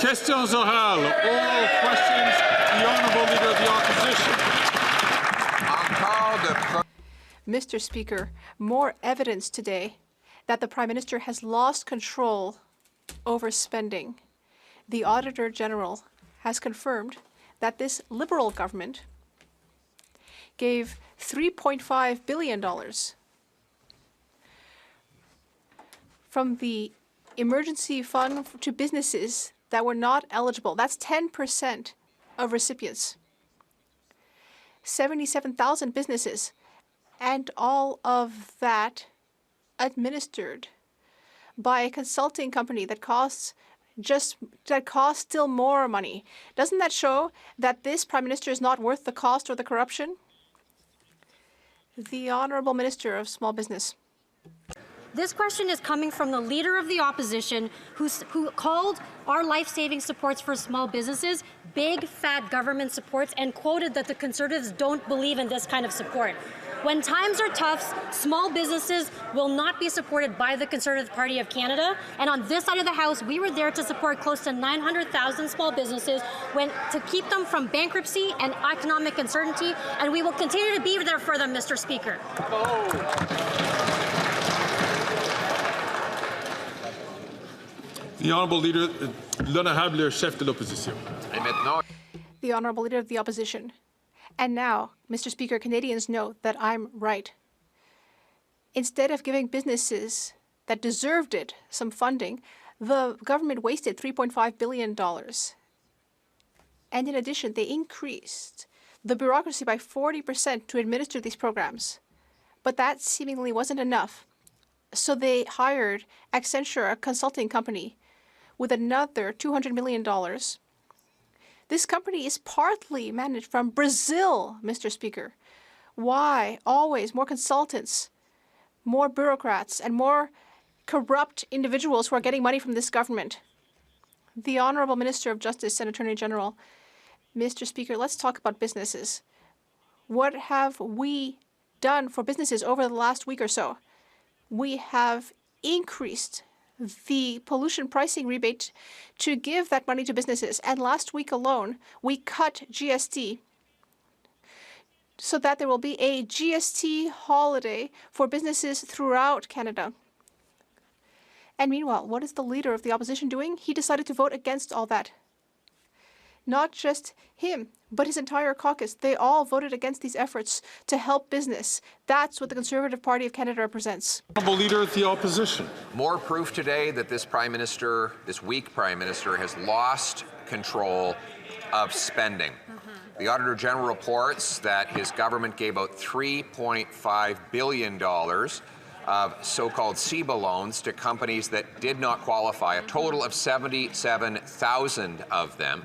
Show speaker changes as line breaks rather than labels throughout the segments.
Questions orales. Oral questions. The Honourable Leader of the Opposition.
Mr. Speaker, more evidence today that the Prime Minister has lost control over spending. The Auditor General has confirmed that this Liberal government gave $3.5 billion from the emergency fund to businesses that were not eligible. That's 10% of recipients. 77,000 businesses, and all of that administered by a consulting company that costs still more money. Doesn't that show that this Prime Minister is not worth the cost or the corruption? The Honourable Minister of Small Business.
This question is coming from the Leader of the Opposition who called our life-saving supports for small businesses big, fat government supports and quoted that the Conservatives don't believe in this kind of support. When times are tough, small businesses will not be supported by the Conservative Party of Canada. And on this side of the House, we were there to support close to 900,000 small businesses to keep them from bankruptcy and economic uncertainty. And we will continue to be there for them, Mr. Speaker.
The Honourable Leader, l'Honourable Chef de l'Opposition.
The Honourable Leader of the Opposition. And now, Mr. Speaker, Canadians know that I'm right. Instead of giving businesses that deserved it some funding, the government wasted $3.5 billion. And in addition, they increased the bureaucracy by 40% to administer these programs. But that seemingly wasn't enough. So they hired Accenture, a consulting company, with another $200 million. This company is partly managed from Brazil, Mr. Speaker. Why always more consultants, more bureaucrats, and more corrupt individuals who are getting money from this government? The Honourable Minister of Justice and Attorney General. Mr. Speaker, let's talk about businesses. What have we done for businesses over the last week or so? We have increased the pollution pricing rebate to give that money to businesses. And last week alone, we cut GST so that there will be a GST holiday for businesses throughout Canada. And meanwhile, what is the Leader of the Opposition doing? He decided to vote against all that. Not just him, but his entire caucus. They all voted against these efforts to help business. That's what the Conservative Party of Canada represents.
Honourable Leader of the Opposition.
More proof today that this weak Prime Minister, has lost control of spending. The Auditor General reports that his government gave out $3.5 billion of so-called CEBA loans to companies that did not qualify, a total of 77,000 of them.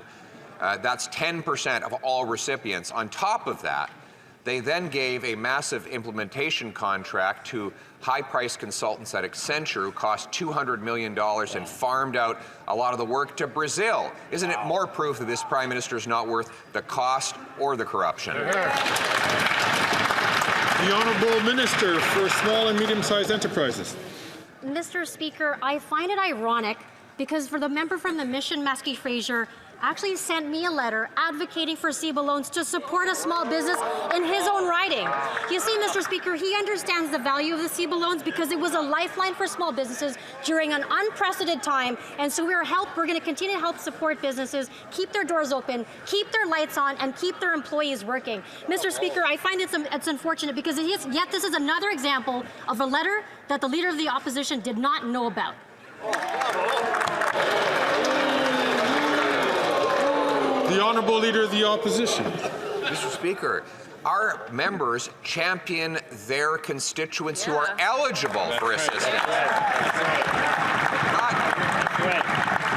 That's 10% of all recipients. On top of that, they then gave a massive implementation contract to high-priced consultants at Accenture who cost $200 million and farmed out a lot of the work to Brazil. Isn't it more proof that this Prime Minister is not worth the cost or the corruption?
The Honourable Minister for Small and Medium-Sized Enterprises.
Mr. Speaker, I find it ironic because for the member from the Mission, Maskey Fraser, actually sent me a letter advocating for CEBA loans to support a small business in his own riding. You see, Mr. Speaker, he understands the value of the CEBA loans because it was a lifeline for small businesses during an unprecedented time. And so we're going to continue to help support businesses, keep their doors open, keep their lights on, and keep their employees working. Mr. Speaker, I find it's unfortunate because yet this is another example of a letter that the Leader of the Opposition did not know about.
The Honourable Leader of the Opposition.
Mr. Speaker, our members champion their constituents who are eligible for assistance.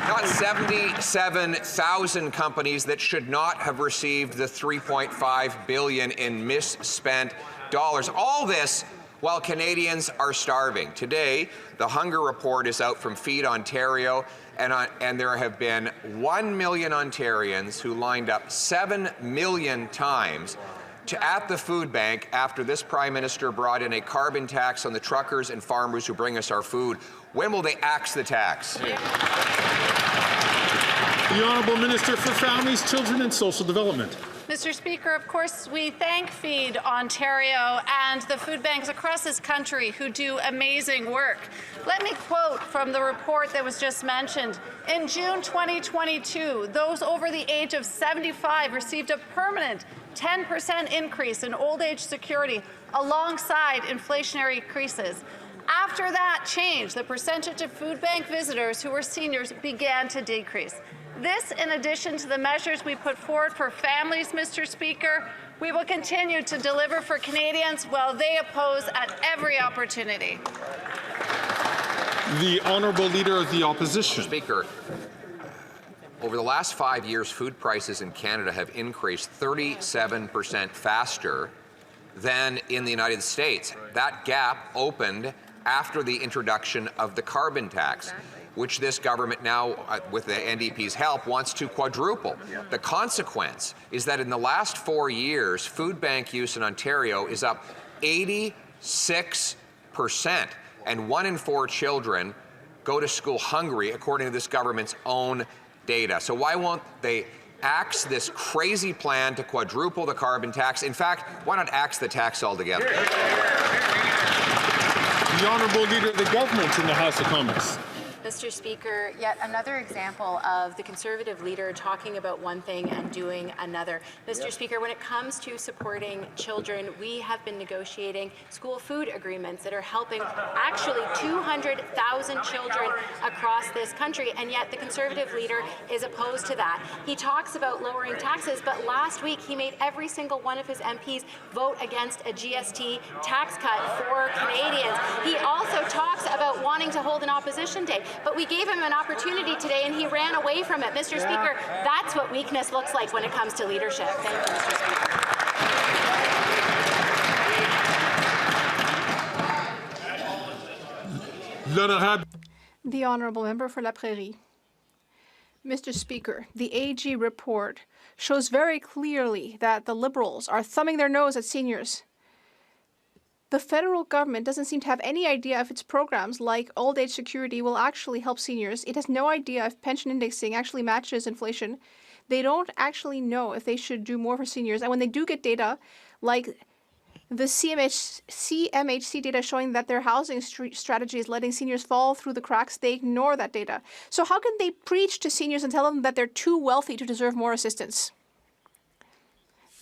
Not 77,000 companies that should not have received the $3.5 billion in misspent dollars. All this while Canadians are starving. Today, the hunger report is out from Feed Ontario, and there have been 1 million Ontarians who lined up 7 million times at the food bank after this Prime Minister brought in a carbon tax on the truckers and farmers who bring us our food. When will they axe the tax?
The Honourable Minister for Families, Children and Social Development.
Mr. Speaker, of course, we thank Feed Ontario and the food banks across this country who do amazing work. Let me quote from the report that was just mentioned. In June 2022, those over the age of 75 received a permanent 10% increase in old age security alongside inflationary increases. After that change, the percentage of food bank visitors who were seniors began to decrease. This, in addition to the measures we put forward for families, Mr. Speaker, we will continue to deliver for Canadians while they oppose at every opportunity.
The Honourable Leader of the Opposition.
Speaker, over the last 5 years, food prices in Canada have increased 37% faster than in the United States. That gap opened after the introduction of the carbon tax, which this government now, with the NDP's help, wants to quadruple. The consequence is that in the last 4 years, food bank use in Ontario is up 86%, and 1 in 4 children go to school hungry, according to this government's own data. So why won't they axe this crazy plan to quadruple the carbon tax? In fact, why not axe the tax altogether?
The Honourable Leader of the Government in the House of Commons.
Mr. Speaker, yet another example of the Conservative leader talking about one thing and doing another. Mr. Speaker, when it comes to supporting children, we have been negotiating school food agreements that are helping actually 200,000 children across this country, and yet the Conservative leader is opposed to that. He talks about lowering taxes, but last week he made every single one of his MPs vote against a GST tax cut for Canadians. He also talks about wanting to hold an opposition day. But we gave him an opportunity today and he ran away from it. Mr. Speaker, that's what weakness looks like when it comes to leadership. Thank you, Mr.
L'Honourable.
The Honourable Member for La Prairie. Mr. Speaker, the AG report shows very clearly that the Liberals are thumbing their nose at seniors. The federal government doesn't seem to have any idea if its programs like old age security will actually help seniors. It has no idea if pension indexing actually matches inflation. They don't actually know if they should do more for seniors. And when they do get data, like the CMHC data showing that their housing strategy is letting seniors fall through the cracks, they ignore that data. So how can they preach to seniors and tell them that they're too wealthy to deserve more assistance?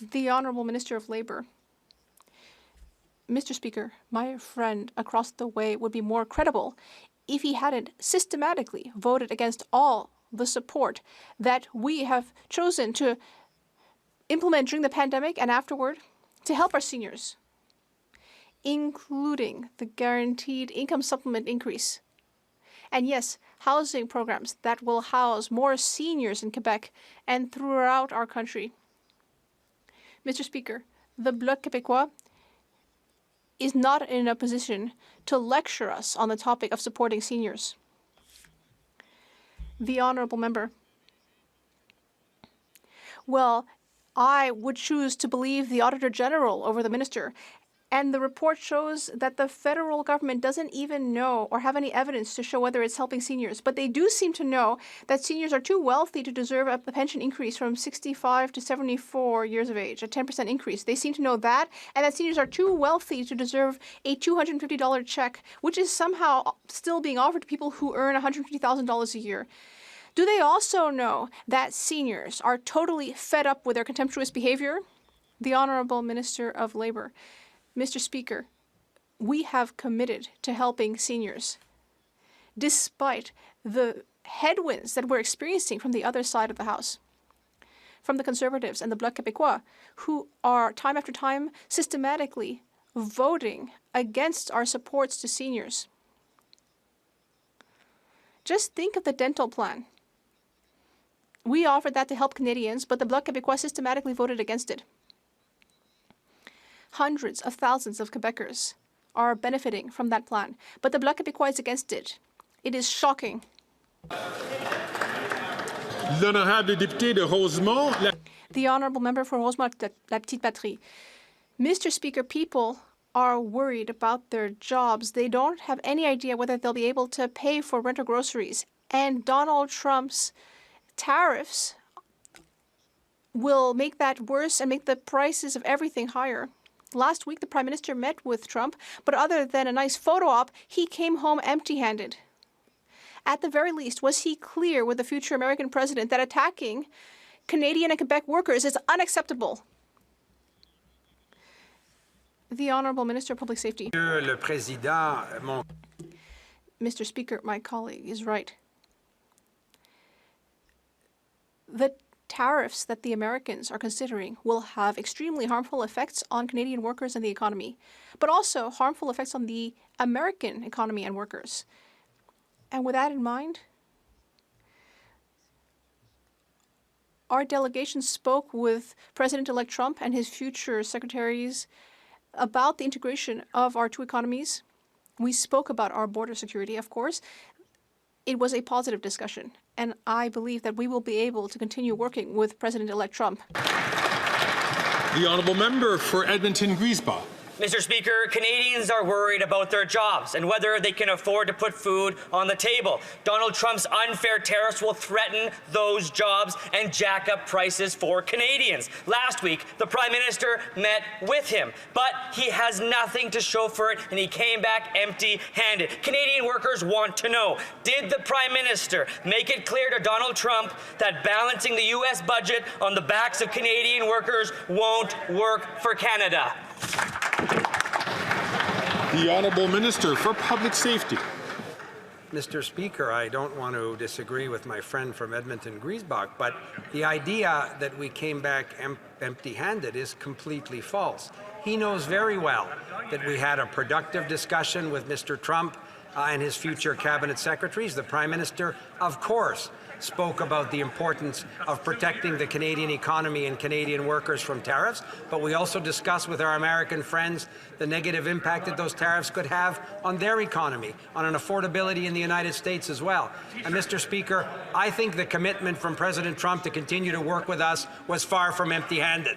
The Honourable Minister of Labour. Mr. Speaker, my friend across the way would be more credible if he hadn't systematically voted against all the support that we have chosen to implement during the pandemic and afterward to help our seniors, including the guaranteed income supplement increase. And yes, housing programs that will house more seniors in Quebec and throughout our country. Mr. Speaker, the Bloc Québécois is not in a position to lecture us on the topic of supporting seniors. The Honourable Member. Well, I would choose to believe the Auditor General over the Minister, and the report shows that the federal government doesn't even know or have any evidence to show whether it's helping seniors. But they do seem to know that seniors are too wealthy to deserve a pension increase from 65 to 74 years of age, a 10% increase. They seem to know that, and that seniors are too wealthy to deserve a $250 check, which is somehow still being offered to people who earn $150,000 a year. Do they also know that seniors are totally fed up with their contemptuous behavior? The Honourable Minister of Labour. Mr. Speaker, we have committed to helping seniors, despite the headwinds that we're experiencing from the other side of the House, from the Conservatives and the Bloc Québécois, who are time after time systematically voting against our supports to seniors. Just think of the dental plan. We offered that to help Canadians, but the Bloc Québécois systematically voted against it. Hundreds of thousands of Quebecers are benefiting from that plan, but the Bloc Québécois is against it. It is shocking.
L'Honourable Député de Rosemont.
The Honourable Member for Rosemont-La Petite Patrie. Mr. Speaker, people are worried about their jobs. They don't have any idea whether they'll be able to pay for rent or groceries. And Donald Trump's tariffs will make that worse and make the prices of everything higher. Last week, the Prime Minister met with Trump, but other than a nice photo op, he came home empty-handed. At the very least, was he clear with the future American president that attacking Canadian and Quebec workers is unacceptable? The Honourable Minister of Public Safety.
Le Président,
Mr. Speaker, my colleague is right. The tariffs that the Americans are considering will have extremely harmful effects on Canadian workers and the economy, but also harmful effects on the American economy and workers. And with that in mind, our delegation spoke with President-elect Trump and his future secretaries about the integration of our two economies. We spoke about our border security, of course. It was a positive discussion, and I believe that we will be able to continue working with President-elect Trump.
The honourable member for Edmonton-Griesbach.
Mr. Speaker, Canadians are worried about their jobs and whether they can afford to put food on the table. Donald Trump's unfair tariffs will threaten those jobs and jack up prices for Canadians. Last week, the Prime Minister met with him, but he has nothing to show for it, and he came back empty-handed. Canadian workers want to know, did the Prime Minister make it clear to Donald Trump that balancing the U.S. budget on the backs of Canadian workers won't work for Canada?
The Honourable Minister for Public Safety.
Mr. Speaker, I don't want to disagree with my friend from Edmonton-Griesbach, but the idea that we came back empty-handed is completely false. He knows very well that we had a productive discussion with Mr. Trump and his future cabinet secretaries. The Prime Minister, of course, spoke about the importance of protecting the Canadian economy and Canadian workers from tariffs, but we also discussed with our American friends the negative impact that those tariffs could have on their economy, on an affordability in the United States as well. And Mr. Speaker, I think the commitment from President Trump to continue to work with us was far from empty-handed.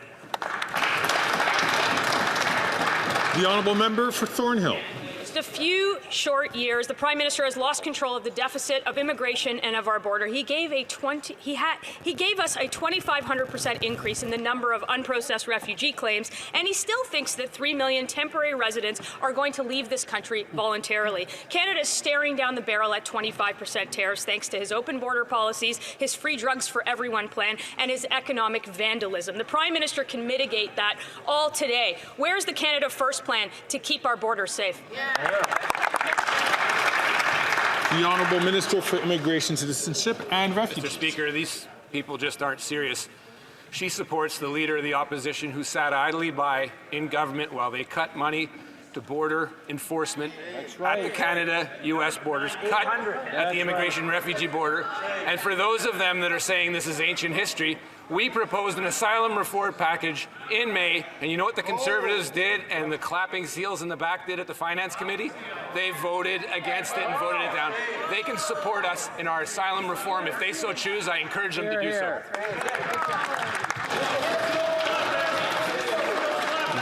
The honourable member for Thornhill.
A few short years, the Prime Minister has lost control of the deficit of immigration and of our border. He gave us a 2,500% increase in the number of unprocessed refugee claims, and he still thinks that 3 million temporary residents are going to leave this country voluntarily. Canada is staring down the barrel at 25% tariffs thanks to his open border policies, his free drugs for everyone plan, and his economic vandalism. The Prime Minister can mitigate that all today. Where's the Canada First plan to keep our borders safe?
The Honourable Minister for Immigration, Citizenship and Refugees.
Mr. Speaker, these people just aren't serious. She supports the Leader of the Opposition who sat idly by in government while they cut money to border enforcement at the Canada-U.S. borders, cut at the immigration refugee border. And for those of them that are saying this is ancient history, we proposed an asylum reform package in May, and you know what the Conservatives did and the clapping seals in the back did at the Finance Committee? They voted against it and voted it down. They can support us in our asylum reform if they so choose. I encourage them to do so.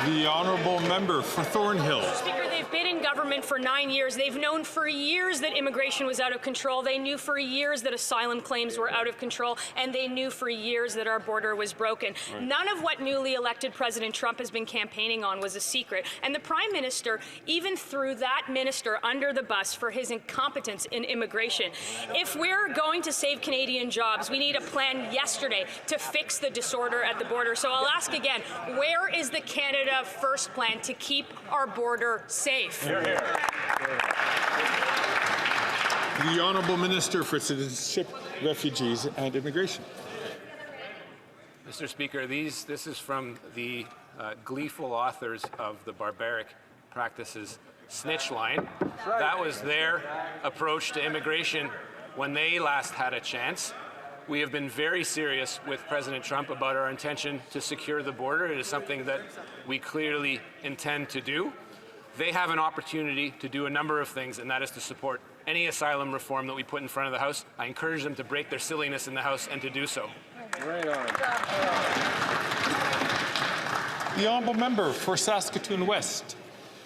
The honourable member for Thornhill.
Speaker, they've been in government for 9 years. They've known for years that immigration was out of control. They knew for years that asylum claims were out of control, and they knew for years that our border was broken. Right. None of what newly elected President Trump has been campaigning on was a secret. And the Prime Minister even threw that minister under the bus for his incompetence in immigration. If we're going to save Canadian jobs, we need a plan yesterday to fix the disorder at the border. So I'll ask again, where is the Canada First plan to keep our border safe?
Here, here. The Honourable Minister for Citizenship, Refugees and Immigration.
Mr. Speaker, this is from the gleeful authors of the Barbaric Practices Snitch Line. That was their approach to immigration when they last had a chance. We have been very serious with President Trump about our intention to secure the border. It is something that we clearly intend to do. They have an opportunity to do a number of things, and that is to support any asylum reform that we put in front of the House. I encourage them to break their silliness in the House and to do so.
Right on. The honourable member for Saskatoon West.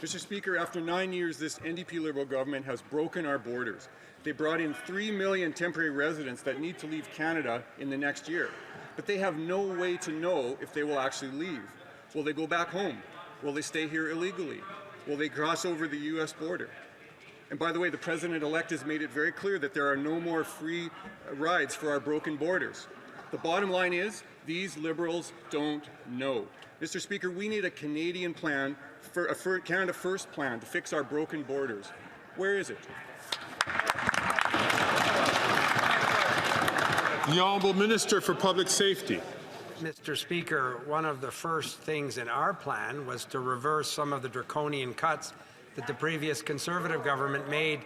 Mr. Speaker, after 9 years, this NDP Liberal government has broken our borders. They brought in 3 million temporary residents that need to leave Canada in the next year. But they have no way to know if they will actually leave. Will they go back home? Will they stay here illegally? Will they cross over the U.S. border? And by the way, the President-elect has made it very clear that there are no more free rides for our broken borders. The bottom line is, these Liberals don't know. Mr. Speaker, we need a Canadian plan, for Canada First plan, to fix our broken borders. Where is it?
The Honourable Minister for Public Safety.
Mr. Speaker, one of the first things in our plan was to reverse some of the draconian cuts that the previous Conservative government made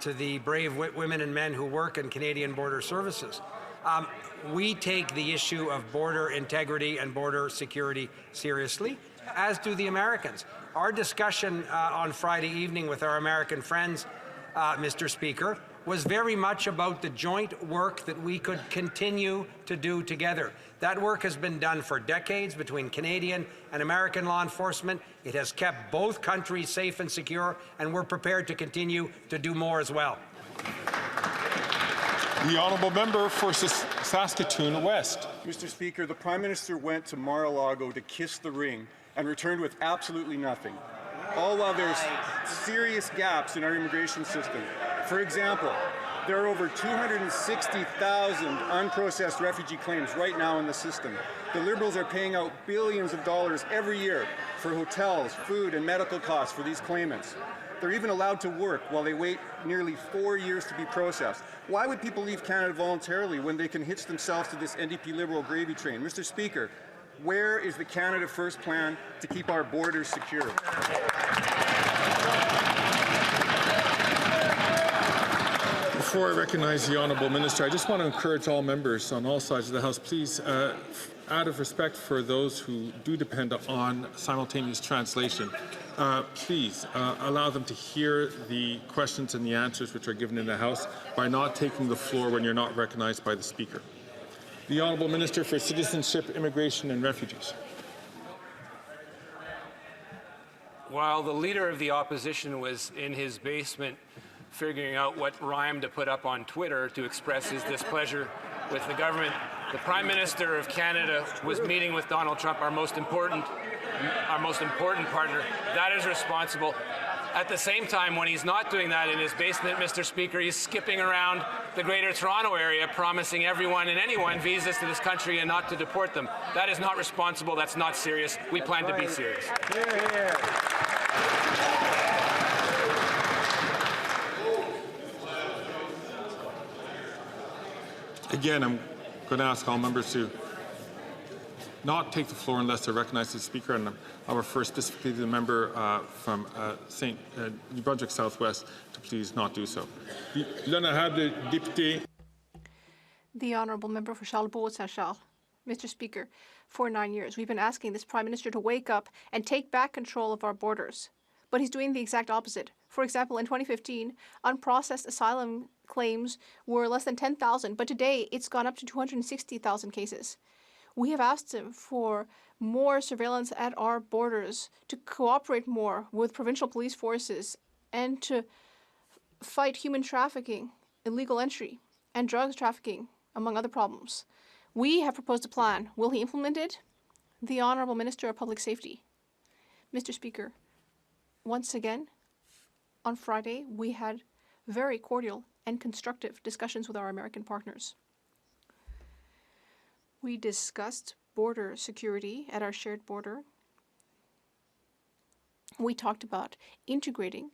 to the brave women and men who work in Canadian Border Services. We take the issue of border integrity and border security seriously, as do the Americans. Our discussion on Friday evening with our American friends, Mr. Speaker, was very much about the joint work that we could continue to do together. That work has been done for decades between Canadian and American law enforcement. It has kept both countries safe and secure, and we're prepared to continue to do more as well.
The Honourable Member for Saskatoon West.
Mr. Speaker, the Prime Minister went to Mar-a-Lago to kiss the ring and returned with absolutely nothing, all while there's serious gaps in our immigration system. For example, there are over 260,000 unprocessed refugee claims right now in the system. The Liberals are paying out billions of dollars every year for hotels, food, and medical costs for these claimants. They're even allowed to work while they wait nearly 4 years to be processed. Why would people leave Canada voluntarily when they can hitch themselves to this NDP Liberal gravy train? Mr. Speaker, where is the Canada First plan to keep our borders secure?
Before I recognize the Honourable Minister, I just want to encourage all members on all sides of the House, please, out of respect for those who do depend on simultaneous translation, please allow them to hear the questions and the answers which are given in the House by not taking the floor when you're not recognized by the Speaker. The Honourable Minister for Citizenship, Immigration and Refugees.
While the Leader of the Opposition was in his basement figuring out what rhyme to put up on Twitter to express his displeasure with the government, the Prime Minister of Canada was meeting with Donald Trump, our most important partner. That is responsible. At the same time, when he's not doing that in his basement, Mr. Speaker, he's skipping around the Greater Toronto area, promising everyone and anyone visas to this country and not to deport them. That is not responsible. That's not serious. We plan to be serious.
Again, I'm going to ask all members to not take the floor unless they recognize the Speaker, and I'll refer specifically to the member from New Brunswick Southwest to please not do so. L'honorable député.
The Honourable Member for Charlebourg-Saint-Charles. Mr. Speaker, for 9 years, we've been asking this Prime Minister to wake up and take back control of our borders. But he's doing the exact opposite. For example, in 2015, unprocessed asylum claims were less than 10,000, but today it's gone up to 260,000 cases. We have asked him for more surveillance at our borders, to cooperate more with provincial police forces, and to fight human trafficking, illegal entry, and drugs trafficking, among other problems. We have proposed a plan. Will he implement it? The Honourable Minister of Public Safety. Mr. Speaker, once again, on Friday, we had very cordial and constructive discussions with our American partners. We discussed border security at our shared border. We talked about integrating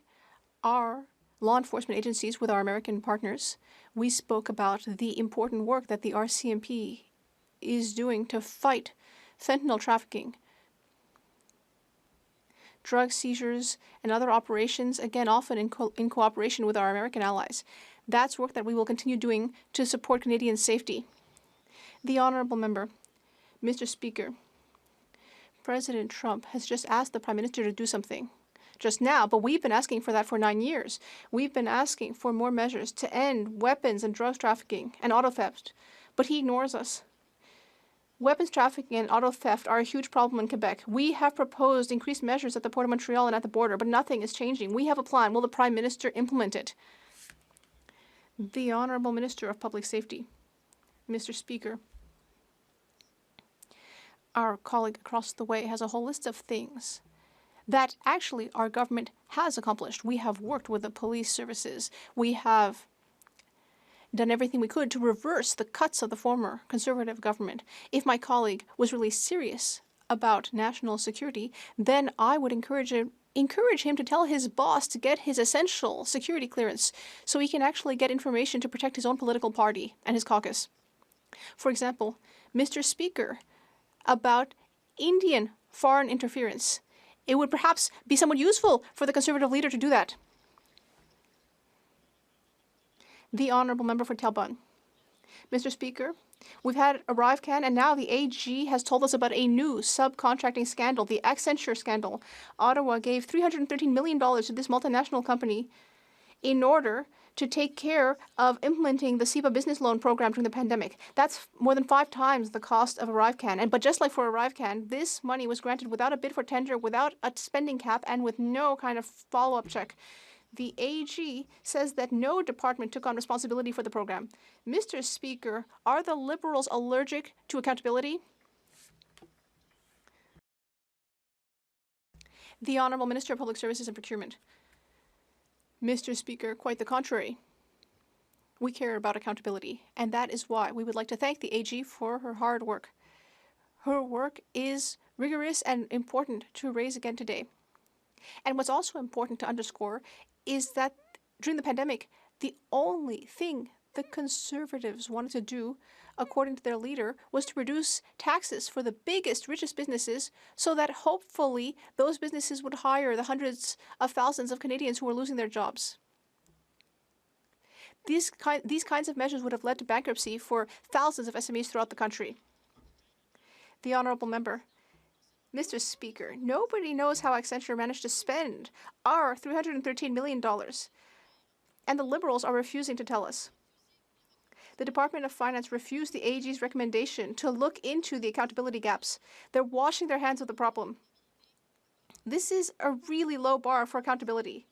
our law enforcement agencies with our American partners. We spoke about the important work that the RCMP is doing to fight fentanyl trafficking, drug seizures, and other operations, again, often in cooperation with our American allies. That's work that we will continue doing to support Canadian safety. The Honourable Member, Mr. Speaker, President Trump has just asked the Prime Minister to do something just now, but we've been asking for that for 9 years. We've been asking for more measures to end weapons and drugs trafficking and auto theft, but he ignores us. Weapons trafficking and auto theft are a huge problem in Quebec. We have proposed increased measures at the Port of Montreal and at the border, but nothing is changing. We have a plan. Will the Prime Minister implement it? The Honourable Minister of Public Safety. Mr. Speaker, our colleague across the way has a whole list of things that actually our government has accomplished. We have worked with the police services. We have done everything we could to reverse the cuts of the former Conservative government. If my colleague was really serious about national security, then I would encourage him to tell his boss to get his essential security clearance so he can actually get information to protect his own political party and his caucus. For example, Mr. Speaker, about Indian foreign interference. It would perhaps be somewhat useful for the Conservative leader to do that. The Honourable Member for Talbot. Mr. Speaker, we've had ArriveCan, and now the AG has told us about a new subcontracting scandal, the Accenture scandal. Ottawa gave $313 million to this multinational company in order to take care of implementing the CEPA business loan program during the pandemic. That's more than 5 times the cost of ArriveCan. But just like for ArriveCan, this money was granted without a bid for tender, without a spending cap, and with no kind of follow-up check. The AG says that no department took on responsibility for the program. Mr. Speaker, are the Liberals allergic to accountability? The Honourable Minister of Public Services and Procurement. Mr. Speaker, quite the contrary. We care about accountability, and that is why we would like to thank the AG for her hard work. Her work is rigorous and important to raise again today. And what's also important to underscore is that during the pandemic, the only thing the Conservatives wanted to do, according to their leader, was to reduce taxes for the biggest, richest businesses so that hopefully those businesses would hire the hundreds of thousands of Canadians who are losing their jobs. These kinds of measures would have led to bankruptcy for thousands of SMEs throughout the country. The Honourable Member. Mr. Speaker, nobody knows how Accenture managed to spend our $313 million, and the Liberals are refusing to tell us. The Department of Finance refused the AG's recommendation to look into the accountability gaps. They're washing their hands of the problem. This is a really low bar for accountability.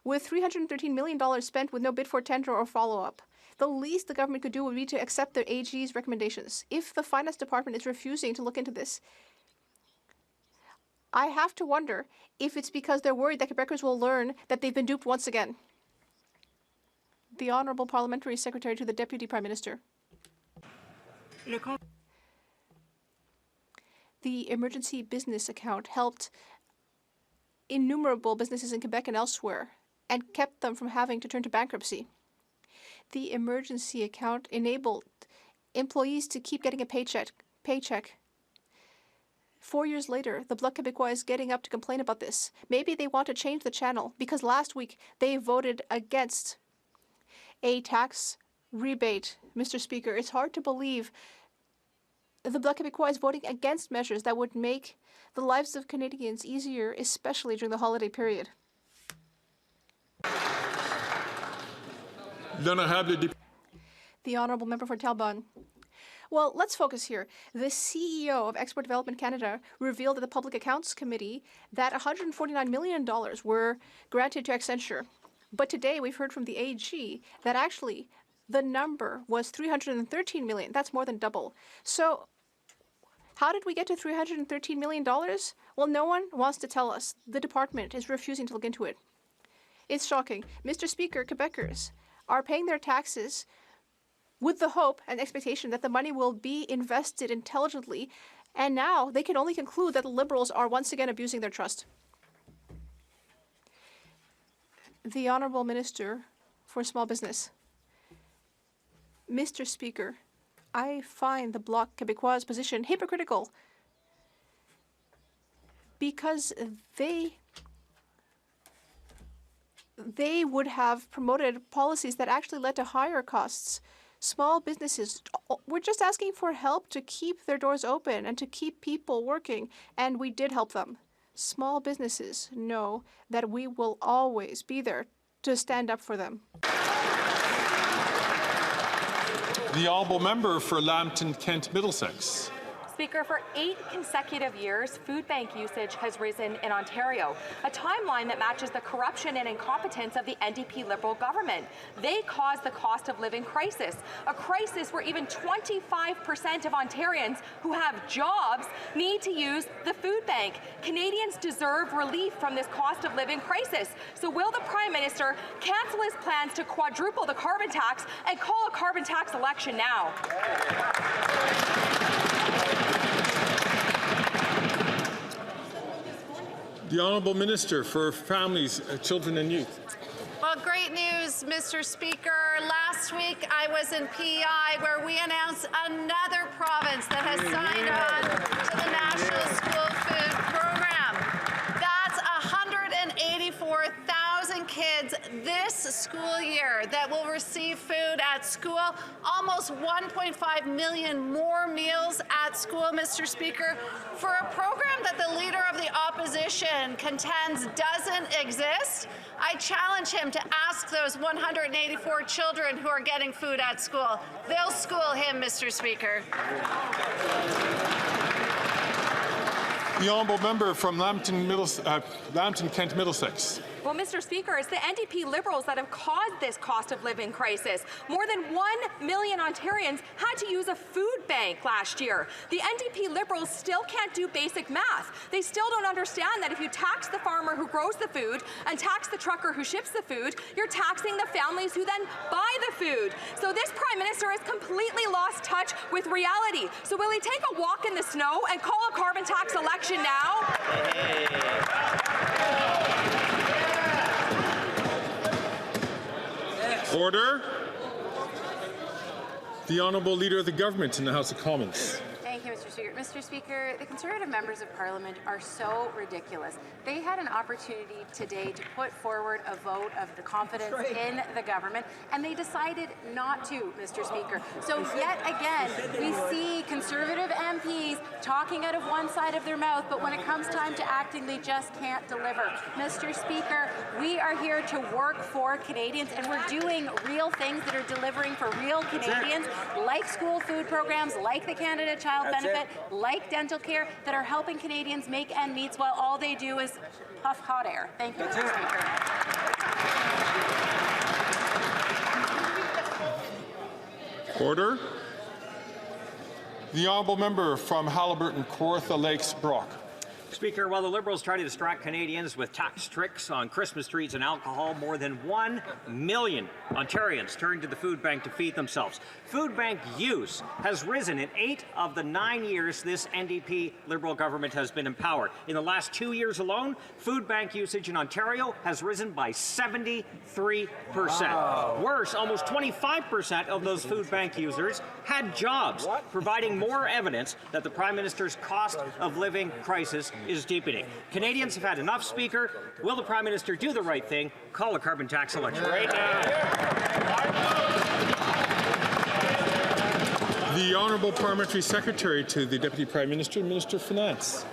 With $313 million spent with no bid for tender or follow-up, the least the government could do would be to accept the AG's recommendations. If the Finance Department is refusing to look into this, I have to wonder if it's because they're worried that Quebecers will learn that they've been duped once again. The Honourable Parliamentary Secretary to the Deputy Prime Minister. The emergency business account helped innumerable businesses in Quebec and elsewhere and kept them from having to turn to bankruptcy. The emergency account enabled employees to keep getting a paycheck. 4 years later, the Bloc Québécois is getting up to complain about this. Maybe they want to change the channel because last week they voted against a tax rebate. Mr. Speaker, it's hard to believe the Bloc Québécois is voting against measures that would make the lives of Canadians easier, especially during the holiday period. The Honourable Member for Talbot. Well, let's focus here. The CEO of Export Development Canada revealed at the Public Accounts Committee that $149 million were granted to Accenture. But today we've heard from the AG that actually the number was $313 million. That's more than double. So how did we get to $313 million? Well, no one wants to tell us. The department is refusing to look into it. It's shocking. Mr. Speaker, Quebecers are paying their taxes with the hope and expectation that the money will be invested intelligently, and now they can only conclude that the Liberals are once again abusing their trust. The Honourable Minister for Small Business. Mr. Speaker, I find the Bloc Québécois' position hypocritical because they would have promoted policies that actually led to higher costs. Small businesses were just asking for help to keep their doors open and to keep people working, and we did help them. Small businesses know that we will always be there to stand up for them.
The Honourable Member for Lambton, Kent, Middlesex.
Speaker, for 8 consecutive years, food bank usage has risen in Ontario, a timeline that matches the corruption and incompetence of the NDP Liberal government. They caused the cost of living crisis, a crisis where even 25% of Ontarians who have jobs need to use the food bank. Canadians deserve relief from this cost of living crisis. So will the Prime Minister cancel his plans to quadruple the carbon tax and call a carbon tax election now?
The Honourable Minister for Families, Children and Youth.
Well, great news, Mr. Speaker. Last week I was in PEI where we announced another province that has signed on to the National School Food Program. That's 184,000 kids this school year that will receive food at school, almost 1.5 million more meals at school, Mr. Speaker, for a program that the Leader of the Opposition contends doesn't exist. I challenge him to ask those 184 children who are getting food at school. They'll school him, Mr. Speaker.
The Honourable Member from Lambton, Kent, Middlesex.
Well, Mr. Speaker, it's the NDP Liberals that have caused this cost of living crisis. More than 1 million Ontarians had to use a food bank last year. The NDP Liberals still can't do basic math. They still don't understand that if you tax the farmer who grows the food and tax the trucker who ships the food, you're taxing the families who then buy the food. So this Prime Minister has completely lost touch with reality. So will he take a walk in the snow and call a carbon tax election now?
Order. The Honourable Leader of the Government in the House of Commons.
Thank you, Mr. Speaker. Mr. Speaker, the Conservative members of Parliament are so ridiculous. They had an opportunity today to put forward a vote of the confidence in the government, and they decided not to, Mr. Speaker. So yet again, we see Conservative MPs talking out of one side of their mouth, but when it comes time to acting, they just can't deliver. Mr. Speaker, we are here to work for Canadians, and we're doing real things that are delivering for real Canadians, like school food programs, like the Canada Child Benefit, like dental care, that are helping Canadians make ends meet while all they do is puff hot air. Thank you, Mr.
Speaker. Order. The Honourable Member from Haliburton, Kawartha Lakes, Brock.
Speaker, while the Liberals try to distract Canadians with tax tricks on Christmas trees and alcohol, more than 1 million Ontarians turn to the food bank to feed themselves. Food bank use has risen in 8 of the 9 years this NDP Liberal government has been in power. In the last 2 years alone, food bank usage in Ontario has risen by 73%. Wow. Worse, almost 25% of those food bank users had jobs, providing more evidence that the Prime Minister's cost of living crisis is deepening. Canadians have had enough, Speaker. Will the Prime Minister do the right thing, call a carbon tax election right now?
The Honourable Parliamentary Secretary to the Deputy Prime Minister, Minister of Finance.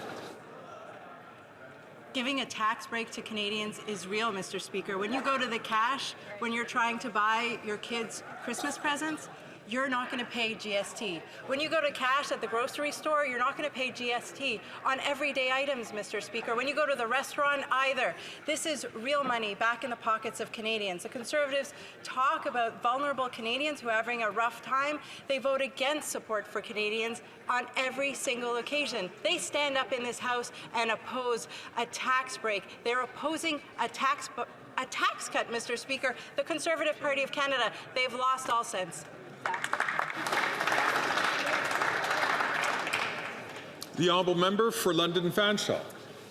Giving a tax break to Canadians is real, Mr. Speaker. When you go to the cash, when you're trying to buy your kids Christmas presents, you're not going to pay GST. When you go to cash at the grocery store, you're not going to pay GST on everyday items, Mr. Speaker. When you go to the restaurant, either. This is real money back in the pockets of Canadians. The Conservatives talk about vulnerable Canadians who are having a rough time. They vote against support for Canadians on every single occasion. They stand up in this House and oppose a tax break. They're opposing a tax cut, Mr. Speaker. The Conservative Party of Canada, they've lost all sense.
The Honourable Member for London Fanshawe.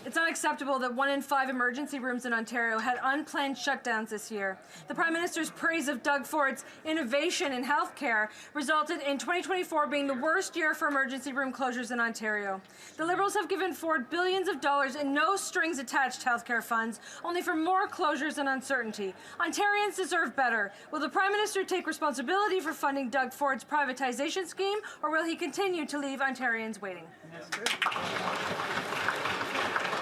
It's unacceptable that 1 in 5 emergency rooms in Ontario had unplanned shutdowns this year. The Prime Minister's praise of Doug Ford's innovation in healthcare resulted in 2024 being the worst year for emergency room closures in Ontario. The Liberals have given Ford billions of dollars in no strings attached healthcare funds, only for more closures and uncertainty. Ontarians deserve better. Will the Prime Minister take responsibility for funding Doug Ford's privatization scheme, or will he continue to leave Ontarians waiting?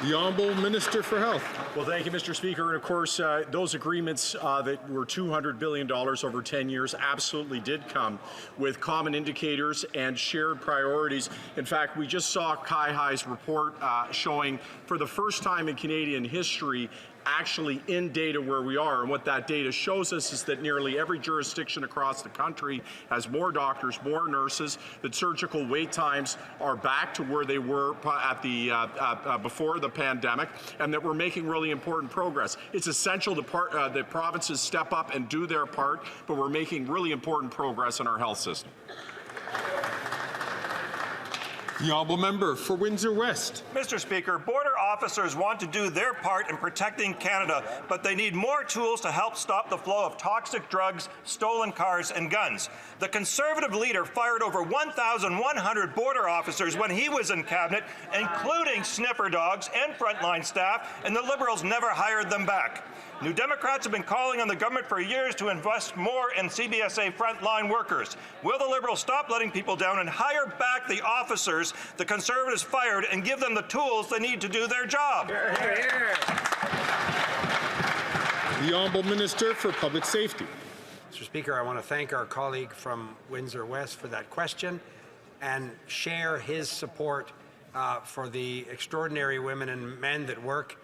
The Honourable Minister for Health.
Well, thank you, Mr. Speaker. And of course, those agreements that were $200 billion over 10 years absolutely did come with common indicators and shared priorities. In fact, we just saw Kai Hai's report showing for the first time in Canadian history actually in data where we are. And what that data shows us is that nearly every jurisdiction across the country has more doctors, more nurses, that surgical wait times are back to where they were at the before the pandemic, and that we're making really important progress. It's essential that provinces step up and do their part, but we're making really important progress in our health system.
The Honourable Member for Windsor West.
Mr. Speaker, border officers want to do their part in protecting Canada, but they need more tools to help stop the flow of toxic drugs, stolen cars, and guns. The Conservative leader fired over 1,100 border officers when he was in cabinet, including sniffer dogs and frontline staff, and the Liberals never hired them back. New Democrats have been calling on the government for years to invest more in CBSA frontline workers. Will the Liberals stop letting people down and hire back the officers the Conservatives fired and give them the tools they need to do their job?
The Honourable Minister for Public Safety.
Mr. Speaker, I want to thank our colleague from Windsor West for that question and share his support for the extraordinary women and men that work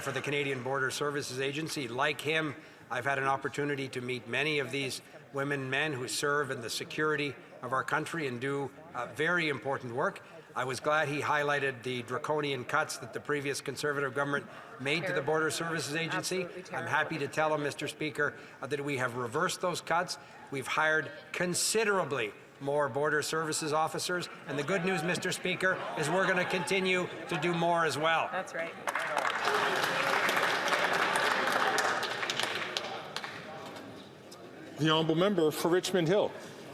for the Canadian Border Services Agency. Like him, I've had an opportunity to meet many of these women and men who serve in the security of our country and do very important work. I was glad he highlighted the draconian cuts that the previous Conservative government made to the Border Services Agency. I'm happy to tell him, Mr. Speaker, that we have reversed those cuts. We've hired considerably more Border Services officers. And the good news, Mr. Speaker, is we're going to continue to do more as well.
That's right.
The Honourable Member for Richmond Hill.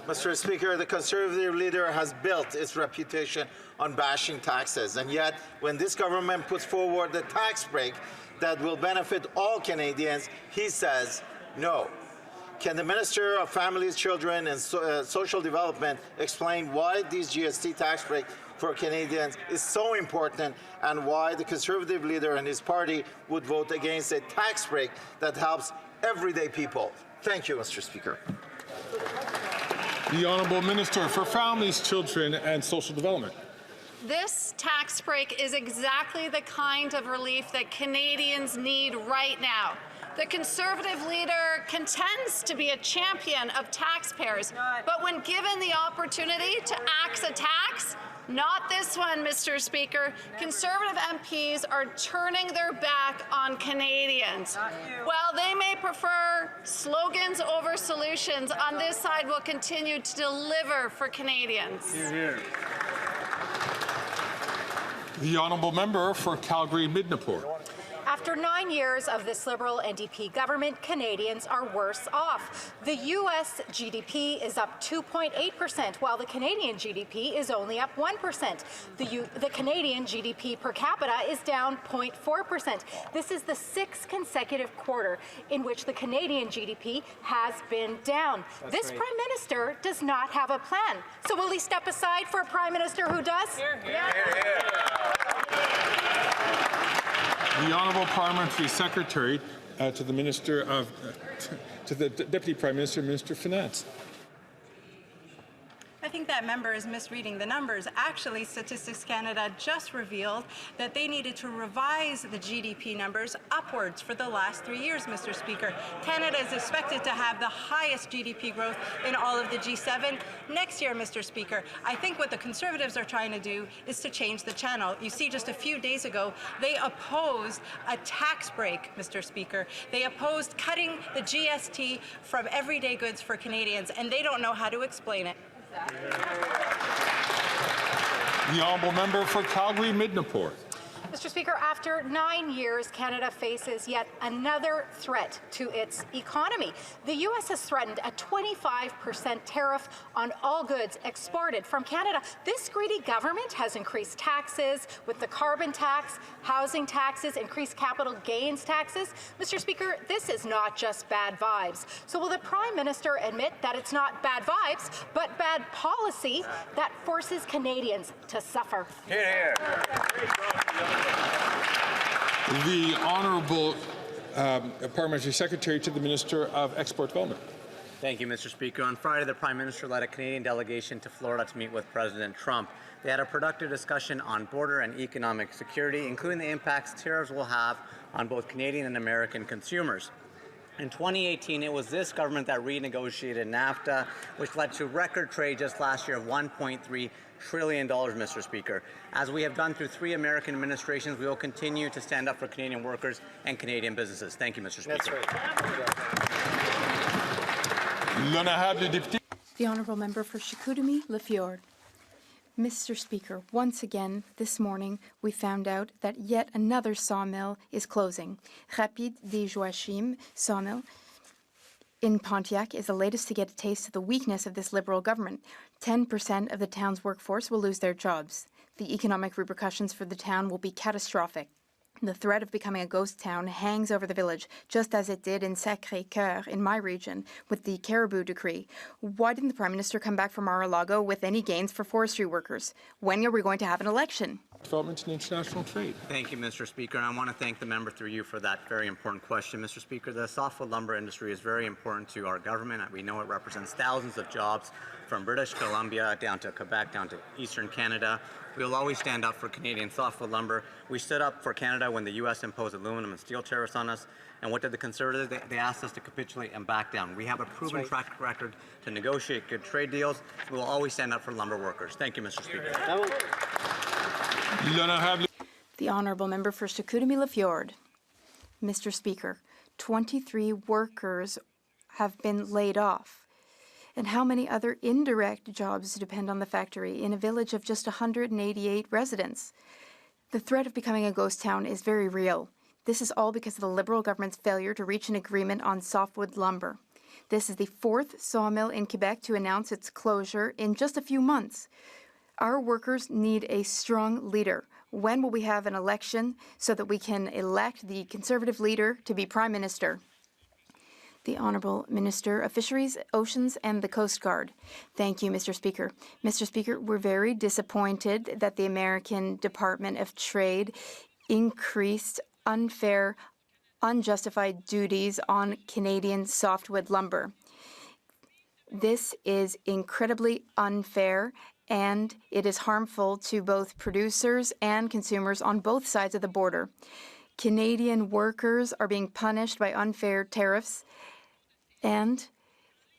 Mr. Speaker, the Conservative leader has built its reputation on bashing taxes, and yet when this government puts forward the tax break that will benefit all Canadians, he says no. Can the Minister of Families, Children and Social Development explain why this GST tax break for Canadians is so important and why the Conservative leader and his party would vote against a tax break that helps everyday people? Thank you, Mr. Speaker.
The Honourable Minister for Families, Children and Social Development.
This tax break is exactly the kind of relief that Canadians need right now. The Conservative leader contends to be a champion of taxpayers, but when given the opportunity to axe a tax, not this one, Mr. Speaker. Conservative MPs are turning their back on Canadians. While they may prefer slogans over solutions, on this side we'll continue to deliver for Canadians.
The Honourable Member for Calgary-Midnapore.
After 9 years of this Liberal NDP government, Canadians are worse off. The U.S. GDP is up 2.8%, while the Canadian GDP is only up 1%. The Canadian GDP per capita is down 0.4%. This is the sixth consecutive quarter in which the Canadian GDP has been down. This Prime Minister does not have a plan. So will he step aside for a Prime Minister who does?
The Honourable Parliamentary Secretary to the Minister of, to the Deputy Prime Minister, Minister of Finance.
I think that member is misreading the numbers. Actually, Statistics Canada just revealed that they needed to revise the GDP numbers upwards for the last 3 years, Mr. Speaker. Canada is expected to have the highest GDP growth in all of the G7 next year, Mr. Speaker. I think what the Conservatives are trying to do is to change the channel. You see, just a few days ago, they opposed a tax break, Mr. Speaker. They opposed cutting the GST from everyday goods for Canadians, and they don't know how to explain it.
The Honourable Member for Calgary-Midnapore.
Mr. Speaker, after 9 years, Canada faces yet another threat to its economy. The U.S. has threatened a 25% tariff on all goods exported from Canada. This greedy government has increased taxes with the carbon tax, housing taxes, increased capital gains taxes. Mr. Speaker, this is not just bad vibes. So will the Prime Minister admit that it's not bad vibes, but bad policy that forces Canadians to suffer?
Here. The Honourable Parliamentary Secretary to the Minister of Export Development.
Thank you, Mr. Speaker. On Friday, the Prime Minister led a Canadian delegation to Florida to meet with President Trump. They had a productive discussion on border and economic security, including the impacts tariffs will have on both Canadian and American consumers. In 2018, it was this government that renegotiated NAFTA, which led to record trade just last year of $1.3 trillion, Mr. Speaker. As we have done through 3 American administrations, we will continue to stand up for Canadian workers and Canadian businesses. Thank you, Mr. Speaker.
The Honourable Member for Chicoutimi-Lefjord. Mr. Speaker, once again this morning we found out that yet another sawmill is closing. Rapide des Joachim sawmill in Pontiac is the latest to get a taste of the weakness of this Liberal government. 10% of the town's workforce will lose their jobs. The economic repercussions for the town will be catastrophic. The threat of becoming a ghost town hangs over the village, just as it did in Sacré-Cœur in my region with the Caribou Decree. Why didn't the Prime Minister come back from Mar-a-Lago with any gains for forestry workers? When are we going to have an election?
Development and international trade.
Thank you, Mr. Speaker. And I want to thank the member through you for that very important question. Mr. Speaker, the softwood lumber industry is very important to our government. We know it represents thousands of jobs from British Columbia down to Quebec, down to Eastern Canada. We will always stand up for Canadian softwood lumber. We stood up for Canada when the U.S. imposed aluminum and steel tariffs on us. And what did the Conservatives? They asked us to capitulate and back down. We have a proven track record to negotiate good trade deals. We will always stand up for lumber workers. Thank you, Mr. Speaker.
The Honourable Member for Chicoutimi-Lefjord. Mr. Speaker, 23 workers have been laid off. And how many other indirect jobs depend on the factory in a village of just 188 residents? The threat of becoming a ghost town is very real. This is all because of the Liberal government's failure to reach an agreement on softwood lumber. This is the 4th sawmill in Quebec to announce its closure in just a few months. Our workers need a strong leader. When will we have an election so that we can elect the Conservative leader to be Prime Minister? The Honourable Minister of Fisheries, Oceans and the Coast Guard. Thank you, Mr. Speaker. Mr. Speaker, we're very disappointed that the American Department of Trade increased unfair, unjustified duties on Canadian softwood lumber. This is incredibly unfair and it is harmful to both producers and consumers on both sides of the border. Canadian workers are being punished by unfair tariffs, and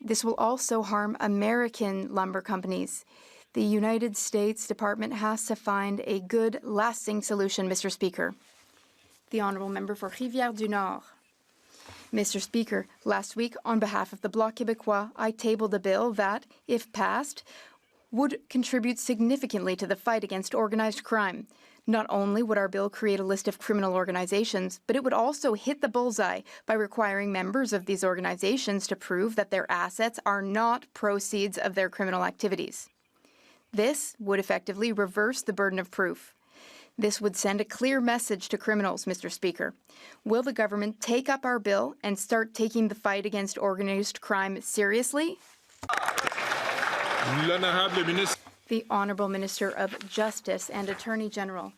this will also harm American lumber companies. The United States Department has to find a good, lasting solution, Mr. Speaker. The Honourable Member for Rivière-du-Nord. Mr. Speaker, last week, on behalf of the Bloc Québécois, I tabled a bill that, if passed, would contribute significantly to the fight against organized crime. Not only would our bill create a list of criminal organizations, but it would also hit the bullseye by requiring members of these organizations to prove that their assets are not proceeds of their criminal activities. This would effectively reverse the burden of proof. This would send a clear message to criminals, Mr. Speaker. Will the government take up our bill and start taking the fight against organized crime seriously? The Honourable Minister of Justice and Attorney General.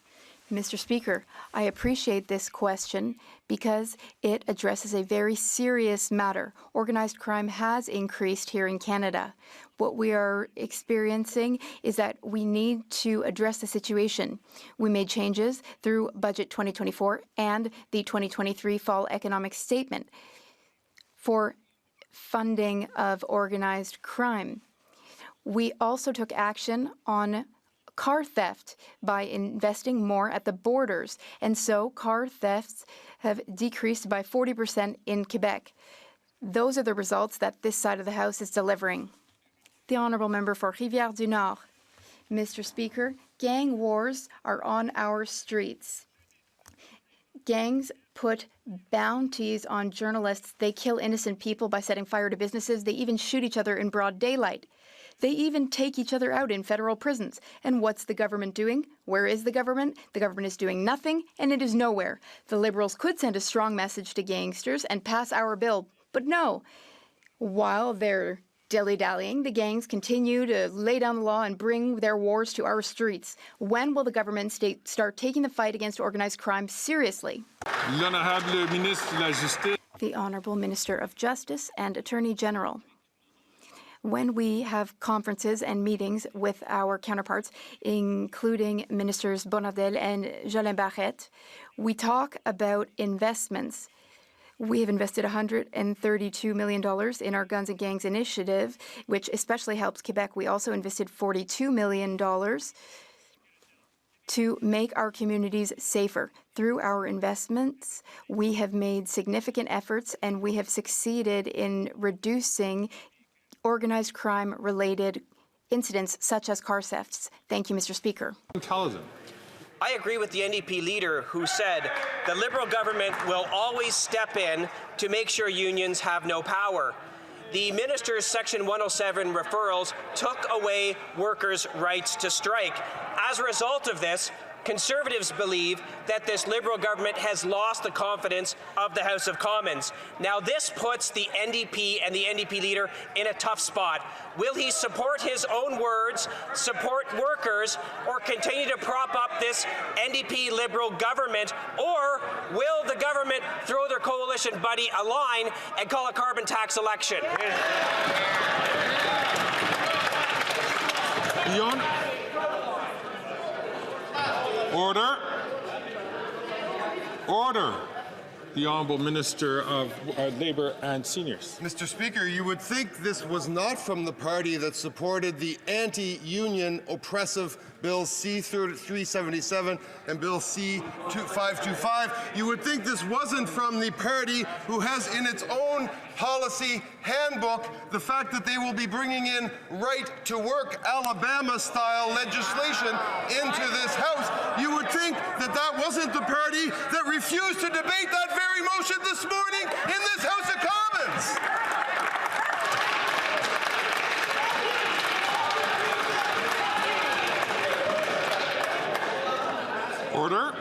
Mr. Speaker, I appreciate this question because it addresses a very serious matter. Organized crime has increased here in Canada. What we are experiencing is that we need to address the situation. We made changes through Budget 2024 and the 2023 Fall Economic Statement for funding of organized crime. We also took action on car theft by investing more at the borders, and so car thefts have decreased by 40% in Quebec. Those are the results that this side of the House is delivering. The Honourable Member for Rivière-du-Nord. Mr. Speaker, gang wars are on our streets. Gangs put bounties on journalists. They kill innocent people by setting fire to businesses. They even shoot each other in broad daylight. They even take each other out in federal prisons. And what's the government doing? Where is the government? The government is doing nothing, and it is nowhere. The Liberals could send a strong message to gangsters and pass our bill, but no. While they're Dilly-dallying, the gangs continue to lay down the law and bring their wars to our streets. When will the government start taking the fight against organized crime seriously?
L'honorable ministre de la Justice.
The Honourable Minister of Justice and Attorney General. When we have conferences and meetings with our counterparts, including Ministers Bonnardel and Jolin Barrette, we talk about investments. We have invested $132 million in our Guns and Gangs initiative, which especially helps Quebec. We also invested $42 million to make our communities safer. Through our investments, we have made significant efforts and we have succeeded in reducing organized crime-related incidents such as car thefts. Thank you, Mr. Speaker.
Caledon.
I agree with the NDP leader who said the Liberal government will always step in to make sure unions have no power. The minister's Section 107 referrals took away workers' rights to strike. As a result of this, Conservatives believe that this Liberal government has lost the confidence of the House of Commons. Now, this puts the NDP and the NDP leader in a tough spot. Will he support his own words, support workers, or continue to prop up this NDP Liberal government, or will the government throw their coalition buddy a line and call a carbon tax election?
Order. Order. The Honourable Minister of Labour and Seniors.
Mr. Speaker, you would think this was not from the party that supported the anti-union oppressive Bill C-377 and Bill C-525. You would think this wasn't from the party who has in its own policy handbook the fact that they will be bringing in right-to-work Alabama-style legislation into this House. You would think that that wasn't the party that refused to debate that very motion this morning in this House of Commons.
Order.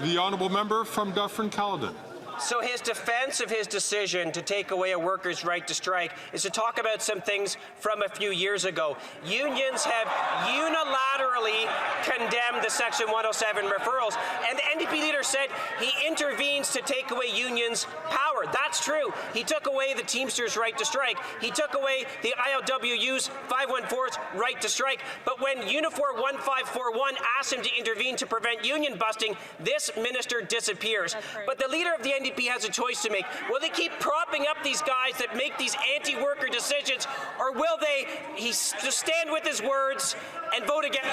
The Honourable Member from Dufferin-Caledon.
So his defense of his decision to take away a worker's right to strike is to talk about some things from a few years ago. Unions have unilaterally condemned the Section 107 referrals, and the NDP leader said he intervenes to take away unions' power. That's true. He took away the Teamsters' right to strike. He took away the ILWU's 514's right to strike. But when Unifor 1541 asked him to intervene to prevent union busting, this minister disappears. But the leader of the NDP has a choice to make. Will they keep propping up these guys that make these anti-worker decisions, or will he stand with his words and vote against?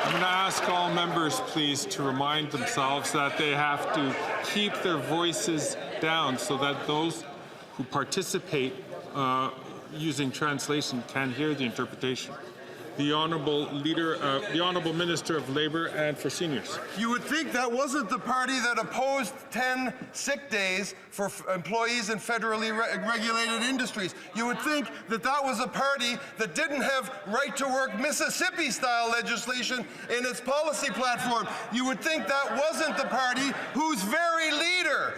I'm going to ask all members, please, to remind themselves that they have to keep their voices down so that those who participate using translation can hear the interpretation. The Honourable Minister of Labour and for Seniors.
You would think that wasn't the party that opposed 10 sick days for employees in federally regulated industries. You would think that that was a party that didn't have right-to-work Mississippi-style legislation in its policy platform. You would think that wasn't the party whose very leader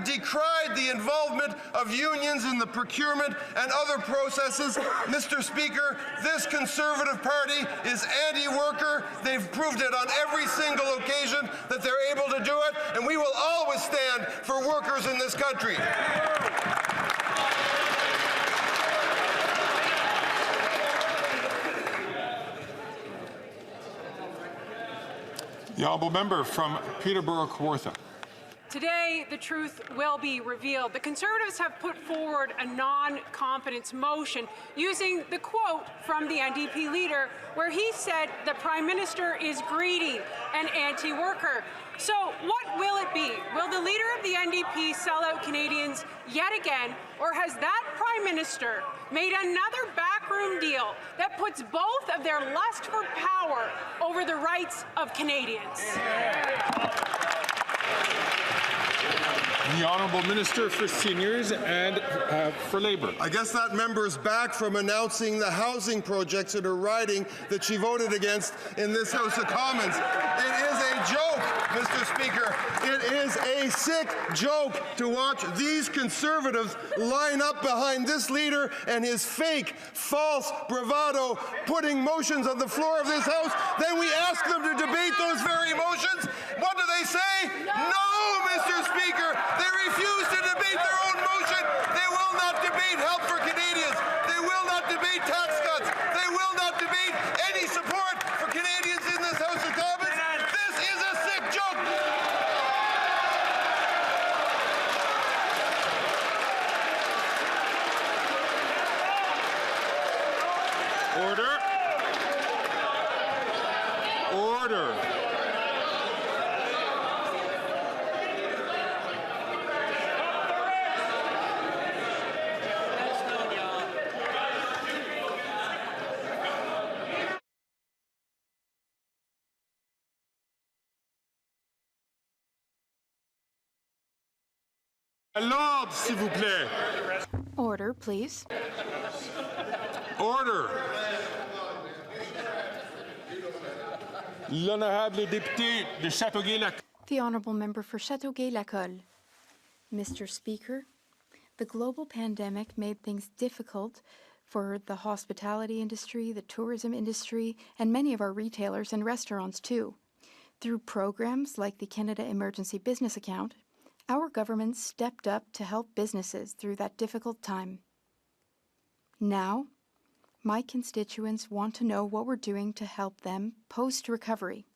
decried the involvement of unions in the procurement and other processes. Mr. Speaker, this Conservative Party is anti-worker. They've proved it on every single occasion that they're able to do it, and we will always stand for workers in this country.
The Honourable Member from Peterborough-Kawartha.
Today, the truth will be revealed. The Conservatives have put forward a non-confidence motion using the quote from the NDP leader where he said the Prime Minister is greedy and anti-worker. So what will it be? Will the leader of the NDP sell out Canadians yet again, or has that Prime Minister made another backroom deal that puts both of their lust for power over the rights of Canadians?
The Honourable Minister for Seniors and for Labour.
I guess that member is back from announcing the housing projects in her riding that she voted against in this House of Commons. It is a joke, Mr. Speaker. It is a sick joke to watch these Conservatives line up behind this leader and his fake, false bravado, putting motions on the floor of this House. Then we ask them to debate those very motions. What do they say? No, Mr. Speaker. They refuse to debate their own motion. They will not debate help for Canadians. They will not debate tax cuts. They will not debate any support for Canadians in this House of Commons. This is a sick joke.
Order. Order. À l'ordre, s'il vous plaît.
Order, please.
Order. L'honorable député de Châteauguay-Lac.
The Honourable Member for Châteauguay-Lacolle. Mr. Speaker, the global pandemic made things difficult for the hospitality industry, the tourism industry, and many of our retailers and restaurants too. Through programs like the Canada Emergency Business Account, our government stepped up to help businesses through that difficult time. Now, my constituents want to know what we're doing to help them post-recovery.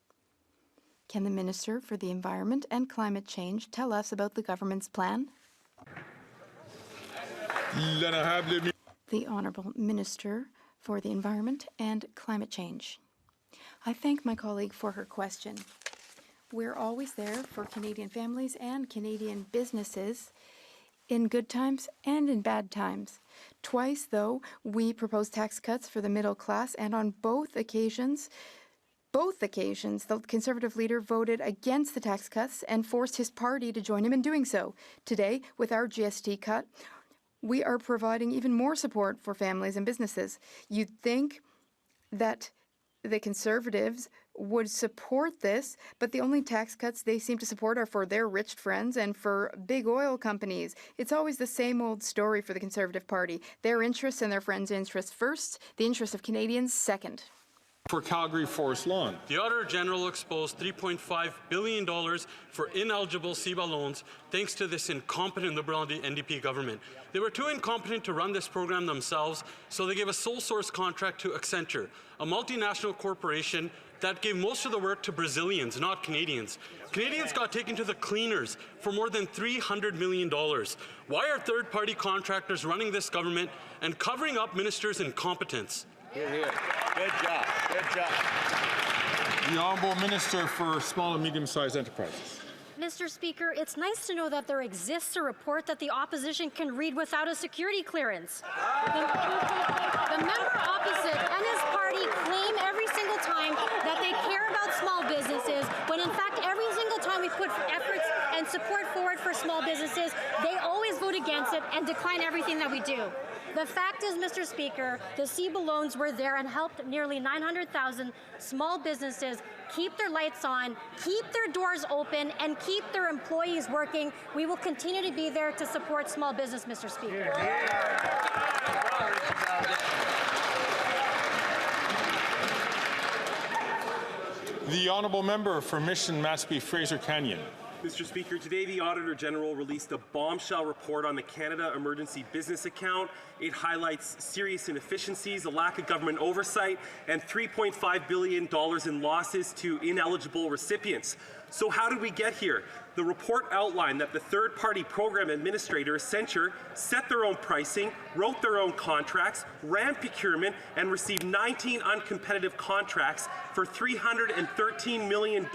Can the Minister for the Environment and Climate Change tell us about the government's plan? The Honourable Minister for the Environment and Climate Change. I thank my colleague for her question. We're always there for Canadian families and Canadian businesses in good times and in bad times. Twice, though, we proposed tax cuts for the middle class, and on both occasions, the Conservative leader voted against the tax cuts and forced his party to join him in doing so. Today, with our GST cut, we are providing even more support for families and businesses. You'd think that the Conservatives would support this, but the only tax cuts they seem to support are for their rich friends and for big oil companies. It's always the same old story for the Conservative Party. Their interests and their friends' interests first, the interests of Canadians second.
For Calgary Forest Lawn.
The Auditor General exposed $3.5 billion for ineligible CEBA loans thanks to this incompetent Liberal NDP government. They were too incompetent to run this program themselves, so they gave a sole source contract to Accenture, a multinational corporation that gave most of the work to Brazilians, not Canadians. Canadians got taken to the cleaners for more than $300 million. Why are third-party contractors running this government and covering up ministers' incompetence?
Here, here. Good job. Good job. The Honourable Minister for Small and Medium-Sized Enterprises.
Mr. Speaker, it's nice to know that there exists a report that the opposition can read without a security clearance. The member opposite and his party claim every single time that they care about small businesses, when in fact every single time we put efforts and support forward for small businesses, they always vote against it and decline everything that we do. The fact is, Mr. Speaker, the CEBA loans were there and helped nearly 900,000 small businesses keep their lights on, keep their doors open, and keep their employees working. We will continue to be there to support small business, Mr. Speaker.
The Honourable Member for Mission Mashpee Fraser Canyon.
Mr. Speaker, today the Auditor General released a bombshell report on the Canada Emergency Business Account. It highlights serious inefficiencies, a lack of government oversight, and $3.5 billion in losses to ineligible recipients. So how did we get here? The report outlined that the third-party program administrator, Accenture, set their own pricing, wrote their own contracts, ran procurement, and received 19 uncompetitive contracts for $313 million.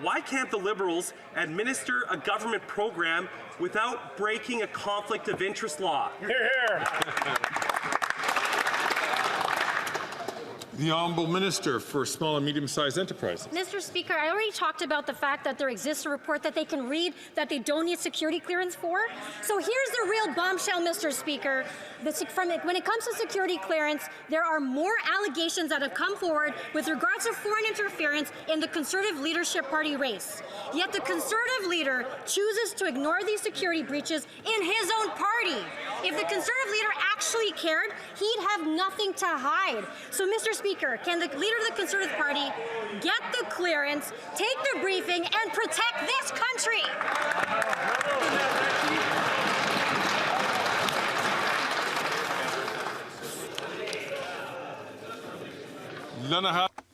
Why can't the Liberals administer a government program without breaking a conflict of interest law?
Hear, hear. The Honourable Minister for Small and Medium-Sized Enterprises.
Mr. Speaker, I already talked about the fact that there exists a report that they can read that they don't need security clearance for. So here's the real bombshell, Mr. Speaker. When it comes to security clearance, there are more allegations that have come forward with regards to foreign interference in the Conservative Leadership Party race. Yet the Conservative leader chooses to ignore these security breaches in his own party. If the Conservative leader actually cared, he'd have nothing to hide. So, Mr. Speaker, can the leader of the Conservative Party get the clearance, take the briefing, and protect this country?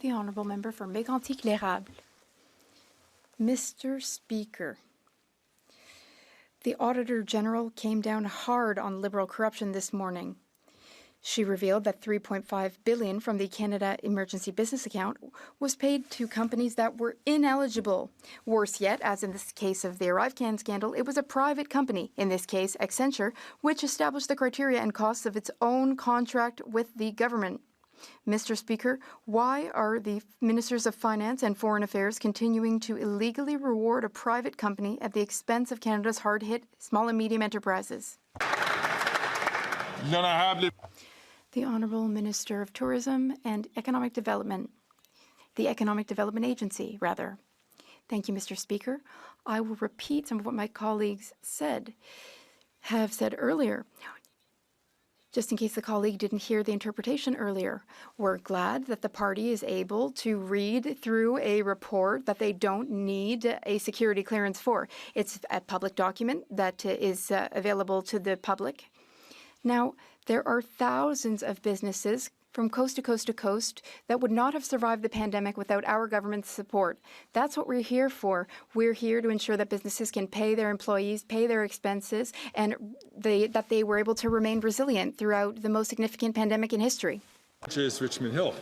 The Honourable Member for Mégantic-L'Érable. Mr. Speaker, the Auditor General came down hard on Liberal corruption this morning. She revealed that $3.5 billion from the Canada Emergency Business Account was paid to companies that were ineligible. Worse yet, as in this case of the ArriveCan scandal, it was a private company, in this case Accenture, which established the criteria and costs of its own contract with the government. Mr. Speaker, why are the Ministers of Finance and Foreign Affairs continuing to illegally reward a private company at the expense of Canada's hard-hit small and medium enterprises? The Honourable Minister of Tourism and Economic Development. The Economic Development Agency, rather. Thank you, Mr. Speaker. I will repeat some of what my colleagues have said earlier. Just in case the colleague didn't hear the interpretation earlier, we're glad that the party is able to read through a report that they don't need a security clearance for. It's a public document that is available to the public. Now, there are thousands of businesses from coast to coast to coast that would not have survived the pandemic without our government's support. That's what we're here for. We're here to ensure that businesses can pay their employees, pay their expenses, and that they were able to remain resilient throughout the most significant pandemic in history.
Richmond Hill.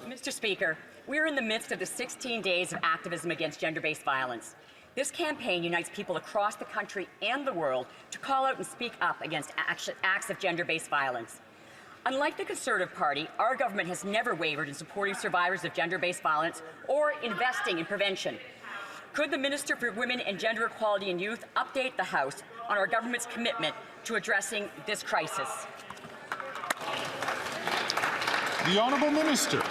Mr. Speaker, we're in the midst of the 16 days of activism against gender-based violence. This campaign unites people across the country and the world to call out and speak up against acts of gender-based violence. Unlike the Conservative Party, our government has never wavered in supporting survivors of gender-based violence or investing in prevention. Could the Minister for Women and Gender Equality and Youth update the House on our government's commitment to addressing this crisis?
The Honourable Minister.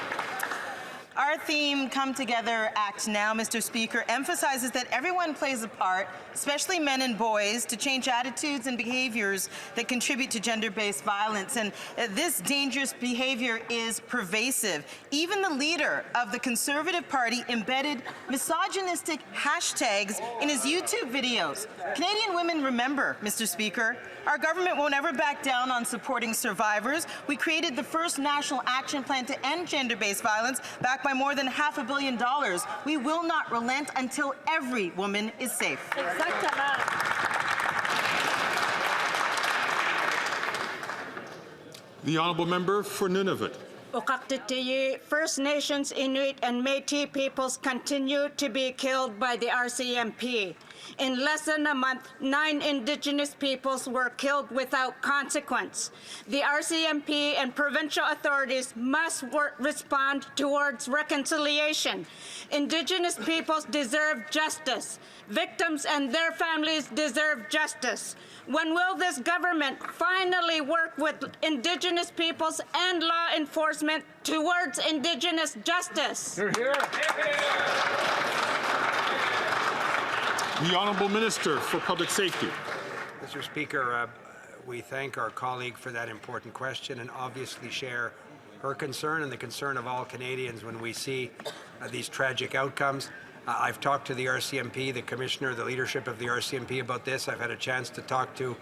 Our theme, Come Together, Act Now, Mr. Speaker, emphasizes that everyone plays a part, especially men and boys, to change attitudes and behaviors that contribute to gender-based violence. And this dangerous behavior is pervasive. Even the leader of the Conservative Party embedded misogynistic hashtags in his YouTube videos. Canadian women remember, Mr. Speaker. Our government won't ever back down on supporting survivors. We created the first national action plan to end gender-based violence, backed by more than $500 million. We will not relent until every woman is safe.
The Honourable Member for Nunavut.
First Nations, Inuit, and Métis peoples continue to be killed by the RCMP. In less than a month, 9 Indigenous peoples were killed without consequence. The RCMP and provincial authorities must respond towards reconciliation. Indigenous peoples deserve justice. Victims and their families deserve justice. When will this government finally work with Indigenous peoples and law enforcement towards Indigenous justice?
Hear, hear. The Honourable Minister for Public Safety.
Mr. Speaker, we thank our colleague for that important question and obviously share her concern and the concern of all Canadians when we see these tragic outcomes. I've talked to the RCMP, the Commissioner, the leadership of the RCMP about this. I've had a chance to talk to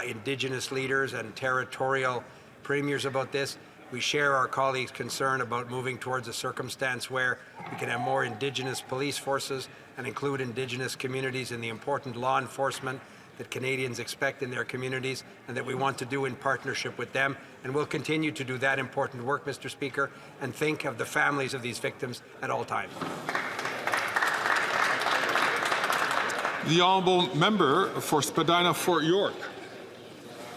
Indigenous leaders and territorial premiers about this. We share our colleagues' concern about moving towards a circumstance where we can have more Indigenous police forces and include Indigenous communities in the important law enforcement that Canadians expect in their communities and that we want to do in partnership with them. And we'll continue to do that important work, Mr. Speaker, and think of the families of these victims at all times.
The Honourable Member for Spadina Fort York.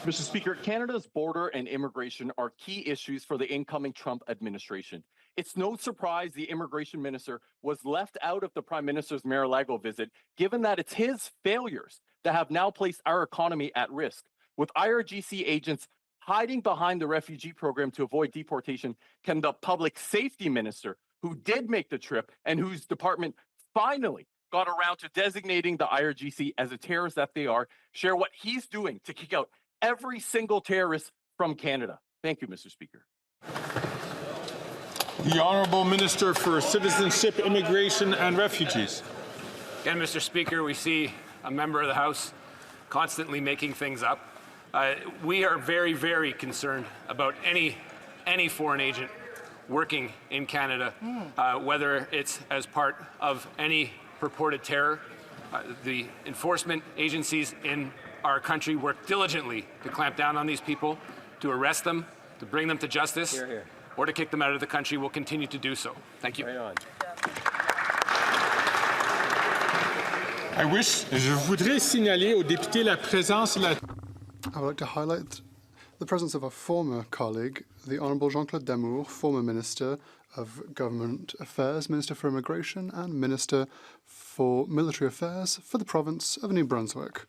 Mr. Speaker, Canada's border and immigration are key issues for the incoming Trump administration. It's no surprise the immigration minister was left out of the Prime Minister's Mar-a-Lago visit, given that it's his failures that have now placed our economy at risk. With IRGC agents hiding behind the refugee program to avoid deportation, can the public safety minister, who did make the trip and whose department finally got around to designating the IRGC as a terrorist that they are, share what he's doing to kick out every single terrorist from Canada? Thank you, Mr. Speaker.
The Honourable Minister for Citizenship, Immigration and Refugees.
Again, Mr. Speaker, we see a member of the House constantly making things up. We are very, very concerned about any foreign agent working in Canada, whether it's as part of any purported terror. The enforcement agencies in our country work diligently to clamp down on these people, to arrest them, to bring them to justice, or to kick them out of the country. We'll continue to do so. Thank you.
Je voudrais signaler aux députés la présence et la...
I would like to highlight the presence of a former colleague, the Honourable Jean-Claude Damour, former Minister of Government Affairs, Minister for Immigration and Minister for Military Affairs for the province of New Brunswick.